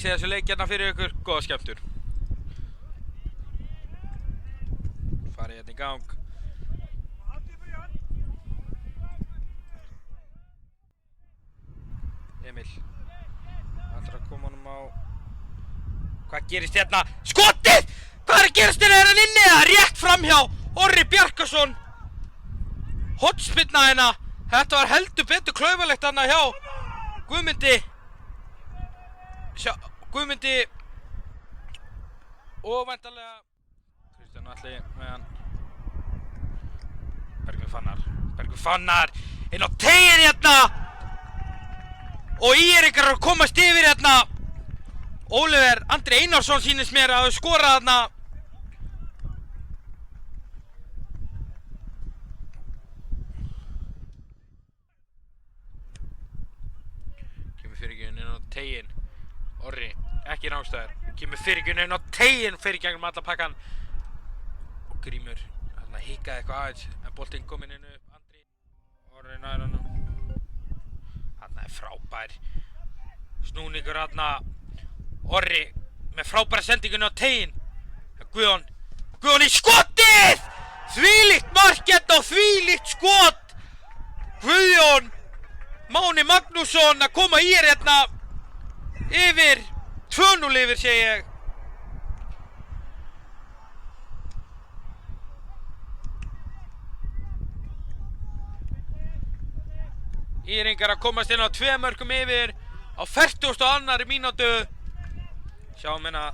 Sé þessu leik hérna fyrir ykkur, góða skemmtun. Farið hérna í gang. Emil. Ætlar að koma honum á... Hvað gerist hérna? Skotið! Hvað er að gerast hérna? Er hann inni eða? Rétt framhjá! Orri Bjarkason! Hotspinna hérna! Þetta var heldur betur klaufalegt hérna hjá Guðmundi. Guðmundi og væntanlega Kristján Atli meðan Bergur Fannar inn á tegin hérna og ÍR-ingar að komast yfir hérna. Oliver Andri Einarsson sýnist mér að hafa skorað hérna. Kemur fyrirgjöfin inn á tegin. Orri, ekki rángstæður, kemur fyrirgjöfin inn á tegin, fer í gegnum alla pakkan og Grímur, hérna hikaði eitthvað aðeins, en boltinn kominn inn upp, Andri, Orri nær hann, hérna er frábær, snúningur hérna, Orri með frábæra sendingun á tegin, Guðjón í skotið, þvílíkt mark hérna og þvílíkt skot, Guðjón Máni Magnússon að koma í hérna, yfir 2-0 yfir segi ég. ÍR-ingar að komast inn á 2 mörkum yfir á 42. mínútu. Sjáum hérna.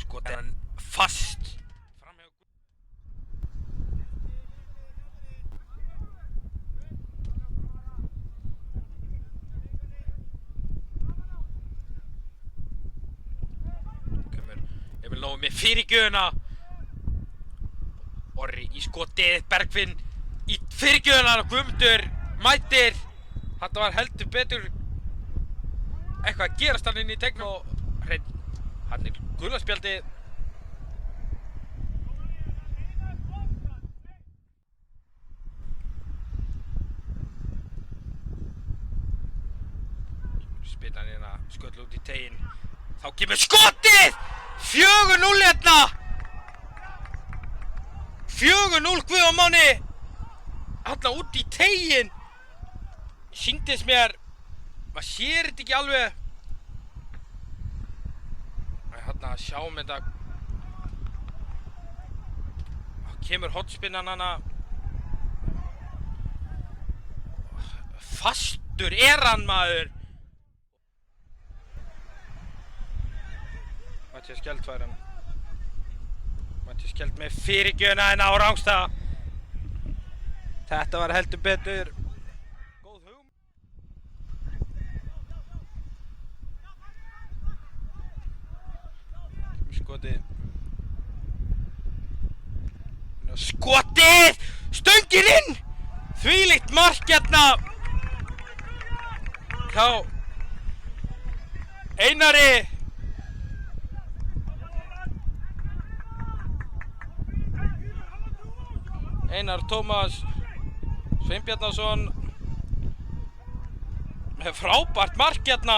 Skotið hann fast. Emil nógu með fyrirgjöfuna. Orri í skotið, Bergvin í fyrirgjöfuna, Guðmundur mætir. Þetta var heldur betur eitthvað að gerast hann inn í tegn og hreinn. Hann er gula spjaldið. Spila hann hérna, sköll út í tegin. Þá kemur skotið! 4-0 hérna! 4-0 Guðjón Máni! Alla út í tegin! Sýndist mér, maður sér þetta ekki alveg. Hérna sjáum þetta. Kemur hotspinnan hana. Fastur er hann maður! Matthías Skjeld fær hann. Matthías Skjeld með fyrirgjöfuna hérna á Rángstað. Þetta var heldur betur góð hugmynd. Skotið. Skotið! Stöngin inn! Þvílíkt mark hérna. Hjá Einari. Einar Tómas Sveinbjarnarson með frábært mark hérna.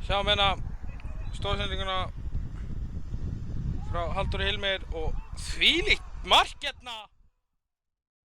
Sjáum hérna stóðsendinguna frá Halldóri Hilmir og þvílíkt mark hérna.